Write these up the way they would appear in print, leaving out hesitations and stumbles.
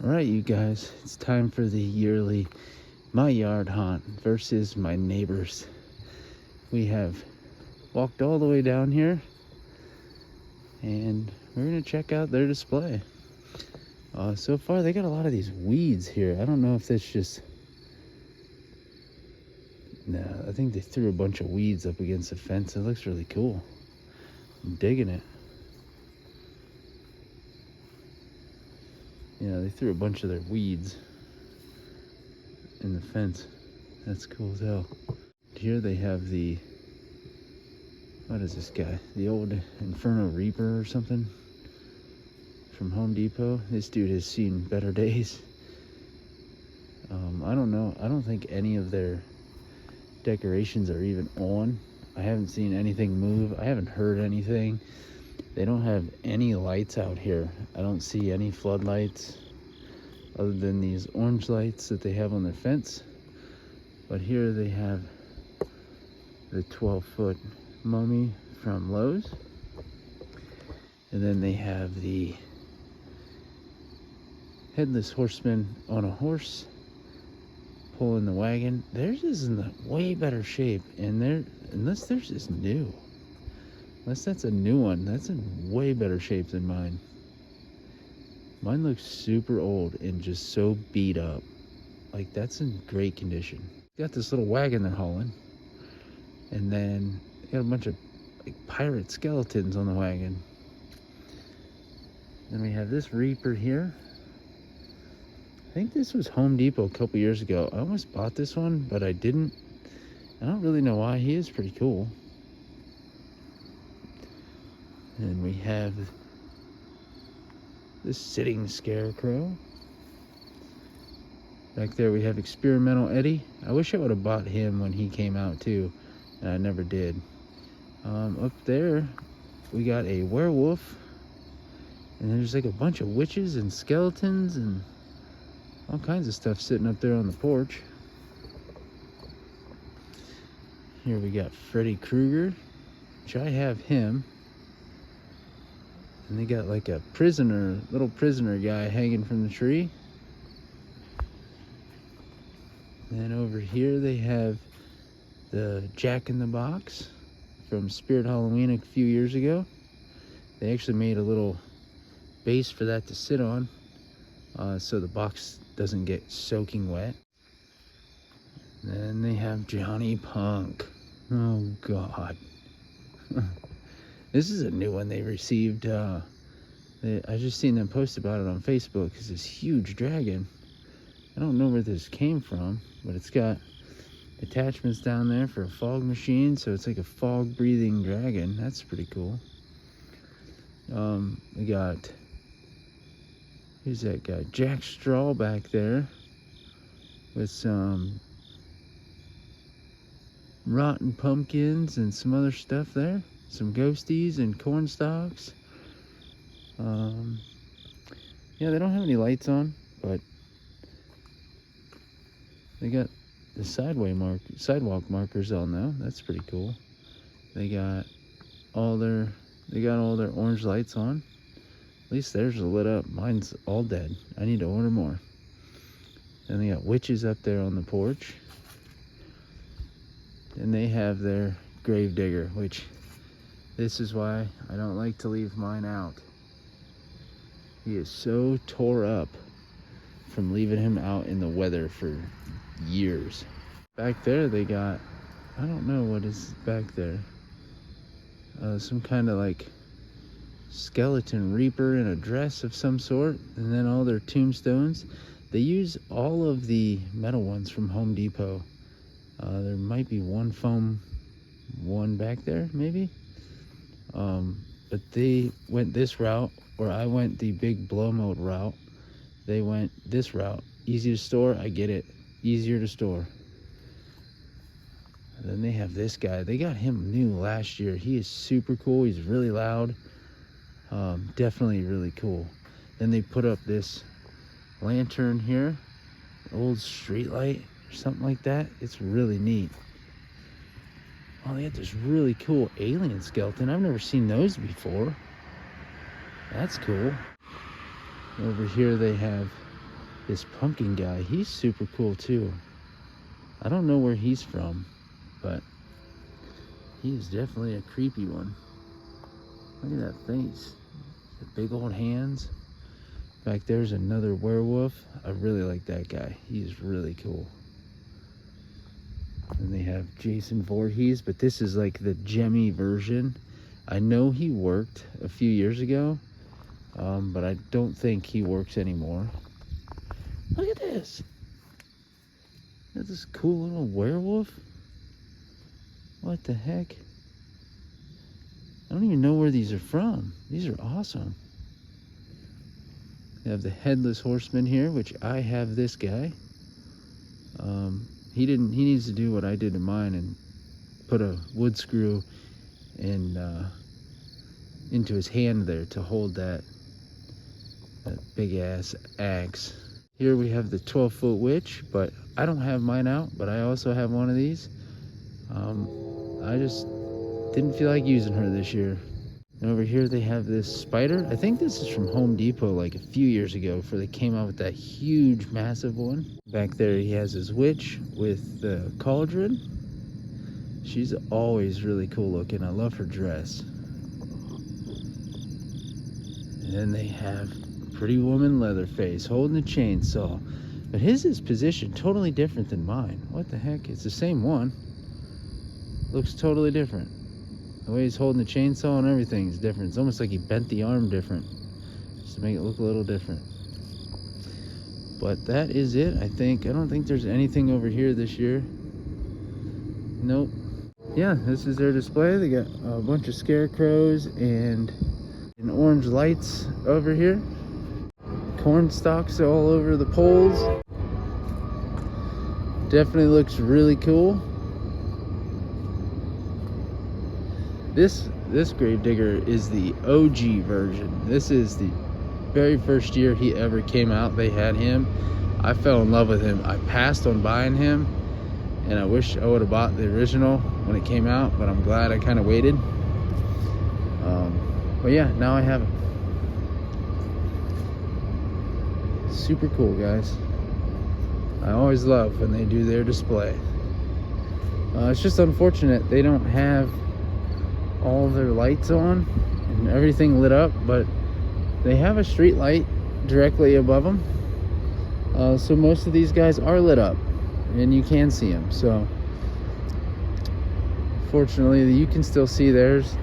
All right, you guys, it's time for the yearly my yard haunt versus my neighbors. We have walked all the way down here and we're gonna check out their display. So far they got a lot of these weeds here. I don't know if that's just, no, I think they threw a bunch of weeds up against the fence. It looks really cool. I'm digging it. Yeah, they threw a bunch of their weeds in the fence. That's cool as hell. Here they have the, what is this guy? The old Inferno Reaper or something from Home Depot. This dude has seen better days. I don't know. I don't think any of their decorations are even on. I haven't seen anything move. I haven't heard anything. They don't have any lights out here. I don't see any floodlights other than these orange lights that they have on their fence. But here they have the 12-foot mummy from Lowe's. And then they have the headless horseman on a horse pulling the wagon. Theirs is in the way better shape, and unless theirs is new. Unless that's a new one, that's in way better shape than mine. Mine looks super old and just so beat up. Like, that's in great condition. Got this little wagon they're hauling, and then they got a bunch of like pirate skeletons on the wagon. Then we have this Reaper here. I think this was Home Depot a couple years ago. I almost bought this one, but I didn't. I don't really know why. He is pretty cool. And we have this sitting scarecrow. Back there we have Experimental Eddie. I wish I would have bought him when he came out too, and I never did. Up there we got a werewolf, and there's like a bunch of witches and skeletons and all kinds of stuff sitting up there on the porch. Here we got Freddy Krueger, which I have him. And they got like a little prisoner guy hanging from the tree. And then over here they have the Jack in the Box from Spirit Halloween a few years ago. They actually made a little base for that to sit on, so the box doesn't get soaking wet. Then they have Johnny Punk. Oh God. This is a new one they received. I just seen them post about it on Facebook. It's this huge dragon. I don't know where this came from, but it's got attachments down there for a fog machine, so it's like a fog breathing dragon. That's pretty cool. We got, who's that guy? Jack Straw back there with some rotten pumpkins and some other stuff there. Some ghosties and corn stalks. Yeah, they don't have any lights on, but they got the sidewalk markers on though. That's pretty cool. They got all their orange lights on. At least theirs are lit up. Mine's all dead. I need to order more. Then they got witches up there on the porch. And they have their grave digger, which this is why I don't like to leave mine out. He is so tore up from leaving him out in the weather for years. Back there they got, I don't know what is back there. Some kind of like skeleton reaper in a dress of some sort. And then all their tombstones. They use all of the metal ones from Home Depot. There might be one foam one back there, maybe. But they went this route, or I went the big blow mold route. They went this route. Easy to store, I get it. Easier to store. And then they have this guy. They got him new last year. He is super cool. He's really loud. Definitely really cool. Then they put up this lantern here. Old street light or something like that. It's really neat. Oh, they got this really cool alien skeleton. I've never seen those before. That's cool. Over here they have This pumpkin guy, he's super cool too. I don't know where he's from, but he is definitely a creepy one. Look at that face. The big old hands. Back there's another werewolf. I really like that guy. He's really cool. And they have Jason Voorhees, but this is like the Jemmy version. I know he worked a few years ago, but I don't think he works anymore. Look at this. That's this cool little werewolf. What the heck? I don't even know where these are from. These are awesome. They have the Headless Horseman here, which I have this guy. He needs to do what I did to mine and put a wood screw in into his hand there to hold that big ass axe. Here we have the 12-foot witch, but I don't have mine out, but I also have one of these. I just didn't feel like using her this year. And over here they have this spider. I think this is from Home Depot like a few years ago before they came out with that huge, massive one. Back there he has his witch with the cauldron. She's always really cool looking. I love her dress. And then they have Pretty Woman Leatherface holding a chainsaw. But his is positioned totally different than mine. What the heck? It's the same one. Looks totally different. The way he's holding the chainsaw and everything is different. It's almost like he bent the arm different, just to make it look a little different. But that is it, I think. I don't think there's anything over here this year. Nope. Yeah, this is their display. They got a bunch of scarecrows and orange lights over here. Corn stalks all over the poles. Definitely looks really cool. This gravedigger is the OG version. This is the very first year he ever came out. They had him. I fell in love with him. I passed on buying him, and I wish I would have bought the original when it came out, but I'm glad I kind of waited. But yeah, now I have it. Super cool, guys. I always love when they do their display. It's just unfortunate they don't have all their lights on and everything lit up, but they have a street light directly above them, so most of these guys are lit up and you can see them. So fortunately you can still see theirs.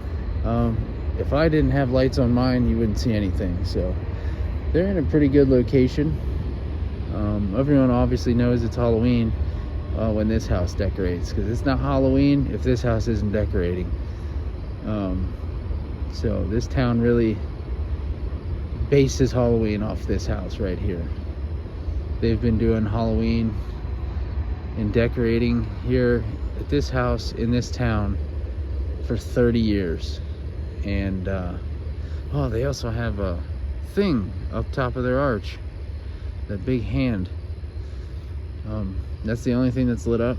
If I didn't have lights on mine, you wouldn't see anything. So they're in a pretty good location. Everyone obviously knows it's Halloween when this house decorates, because it's not Halloween if this house isn't decorating. So this town really bases Halloween off this house right here. They've been doing Halloween and decorating here at this house in this town for 30 years. And oh, they also have a thing up top of their arch, that big hand. That's the only thing that's lit up.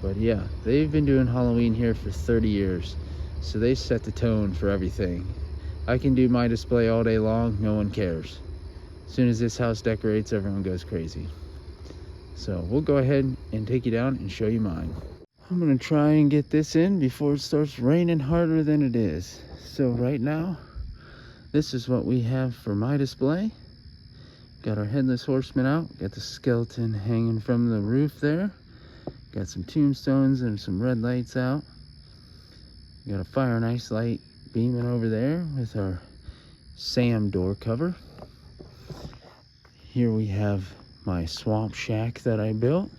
But yeah, they've been doing Halloween here for 30 years. So they set the tone for everything. I can do my display all day long, no one cares. As soon as this house decorates, everyone goes crazy. So we'll go ahead and take you down and show you mine. I'm gonna try and get this in before it starts raining harder than it is. So right now, this is what we have for my display. Got our Headless Horseman out, got the skeleton hanging from the roof there. Got some tombstones and some red lights out. Got a fire and ice light beaming over there with our Sam door cover. Here we have my swamp shack that I built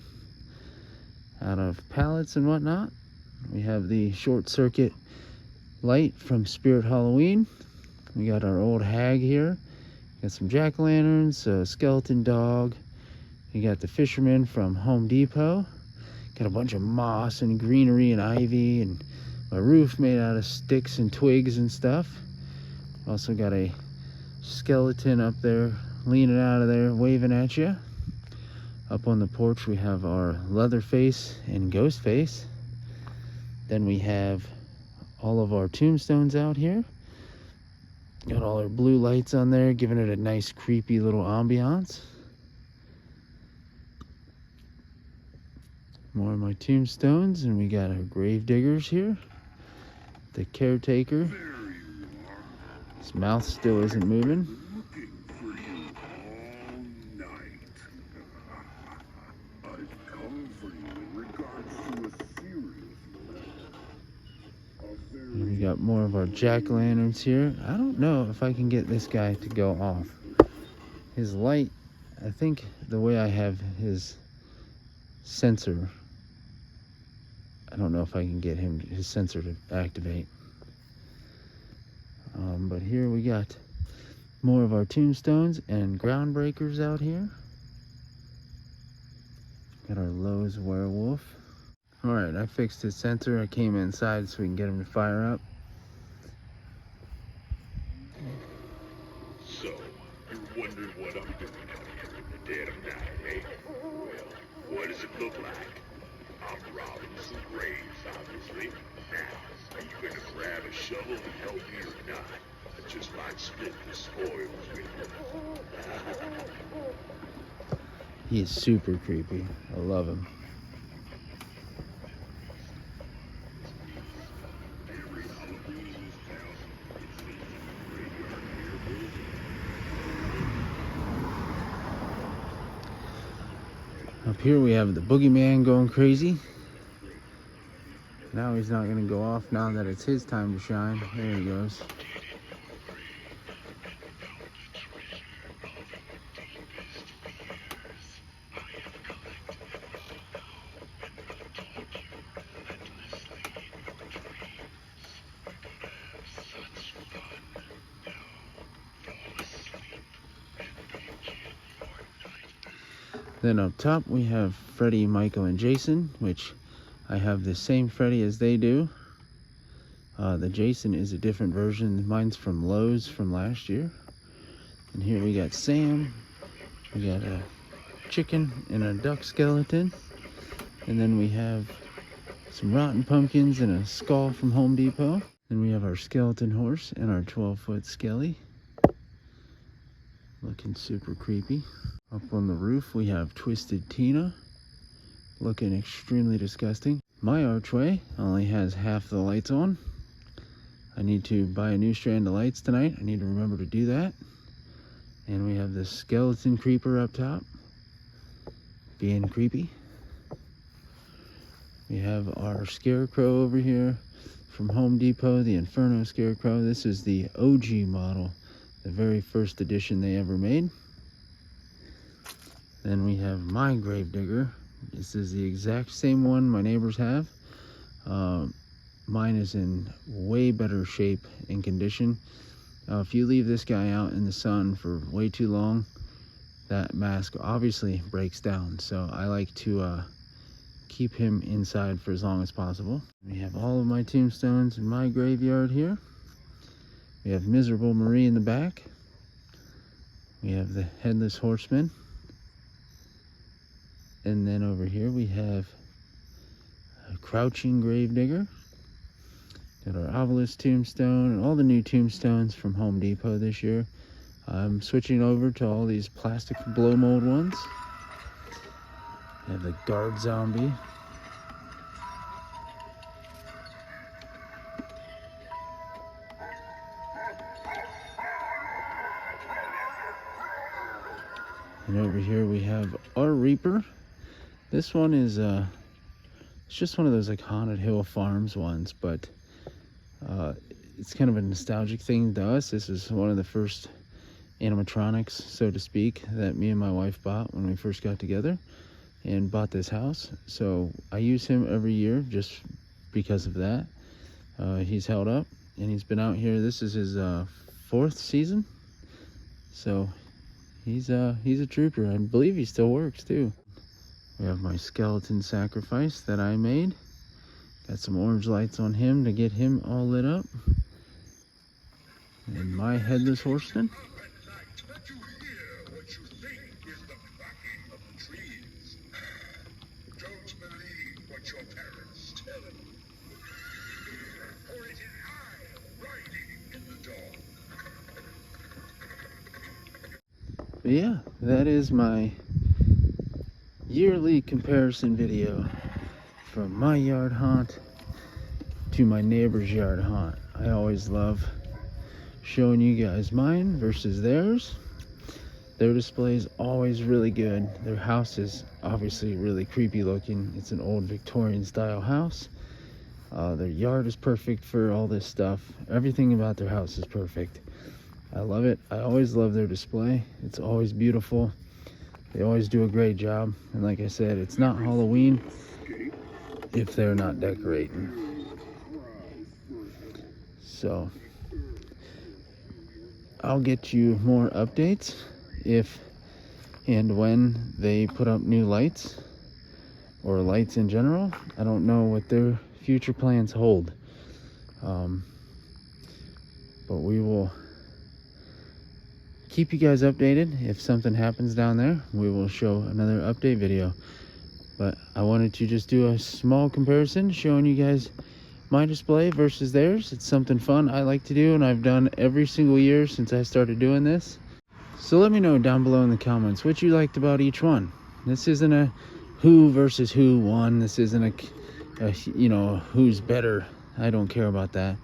out of pallets and whatnot. We have the short circuit light from Spirit Halloween. We got our old hag here. Got some jack-o'-lanterns, a skeleton dog. We got the fisherman from Home Depot. Got a bunch of moss and greenery and ivy, and a roof made out of sticks and twigs and stuff. Also got a skeleton up there, leaning out of there, waving at you. Up on the porch we have our Leatherface and Ghostface. Then we have all of our tombstones out here. Got all our blue lights on there, giving it a nice creepy little ambiance. More of my tombstones, and we got our grave diggers here. The caretaker. His mouth still isn't moving. And we got more of our jack-o'-lanterns here. I don't know if I can get this guy to go off. His light, I think the way I have his sensor, I don't know if I can get his sensor to activate. But here we got more of our tombstones and groundbreakers out here. Got our Lowe's werewolf. Alright, I fixed his sensor. I came inside so we can get him to fire up. So, you're wondering what I'm doing out here in the dead of night, eh? Well, what does it look like? I'm robbing some graves, obviously. Now, are you gonna grab a shovel and help me or not? I just might split the spoils with you. He is super creepy. I love him. Up here we have the boogeyman going crazy. Now he's not going to go off now that it's his time to shine. There he goes. Then up top we have Freddy, Michael, and Jason, which I have the same Freddy as they do. The Jason is a different version. Mine's from Lowe's from last year. And here we got Sam. We got a chicken and a duck skeleton. And then we have some rotten pumpkins and a skull from Home Depot. Then we have our skeleton horse and our 12-foot skelly. Looking super creepy. Up on the roof we have Twisted Tina, looking extremely disgusting. My archway only has half the lights on. I need to buy a new strand of lights tonight. I need to remember to do that. And we have this skeleton creeper up top, being creepy. We have our scarecrow over here from Home Depot, the Inferno Scarecrow. This is the OG model, the very first edition they ever made. Then we have my gravedigger. This is the exact same one my neighbors have. Mine is in way better shape and condition. If you leave this guy out in the sun for way too long, that mask obviously breaks down. So I like to keep him inside for as long as possible. We have all of my tombstones in my graveyard here. We have Miserable Marie in the back. We have the Headless Horseman. And then over here we have a Crouching Gravedigger. Got our obelisk tombstone and all the new tombstones from Home Depot this year. I'm switching over to all these plastic blow mold ones. We have the guard zombie. And over here we have our Reaper. This one is it's just one of those like Haunted Hill Farms ones, but it's kind of a nostalgic thing to us. This is one of the first animatronics, so to speak, that me and my wife bought when we first got together and bought this house. So I use him every year just because of that. He's held up and he's been out here. This is his 4th season, so he's a trooper. I believe he still works too. We have my skeleton sacrifice that I made. Got some orange lights on him to get him all lit up. And my headless horseman. Don't believe what your parents tell you. For it is I riding in the dawn. But yeah, that is my yearly comparison video from my yard haunt to my neighbor's yard haunt. I always love showing you guys mine versus theirs. Their display is always really good. Their house is obviously really creepy looking. It's an old Victorian style house. Their yard is perfect for all this stuff. Everything about their house is perfect. I love it. I always love their display. It's always beautiful. They always do a great job. And like I said, it's not Halloween if they're not decorating. So I'll get you more updates if and when they put up new lights or lights in general. I don't know what their future plans hold, but we will keep you guys updated. If something happens down there, we will show another update video. But I wanted to just do a small comparison showing you guys my display versus theirs. It's something fun I like to do, and I've done every single year since I started doing this. So let me know down below in the comments what you liked about each one. This isn't a who versus who won. This isn't a you know, who's better. I don't care about that.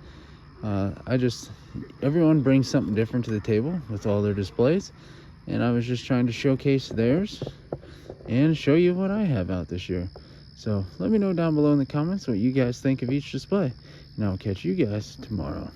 Everyone brings something different to the table with all their displays, and I was just trying to showcase theirs and show you what I have out this year. So let me know down below in the comments what you guys think of each display, and I'll catch you guys tomorrow.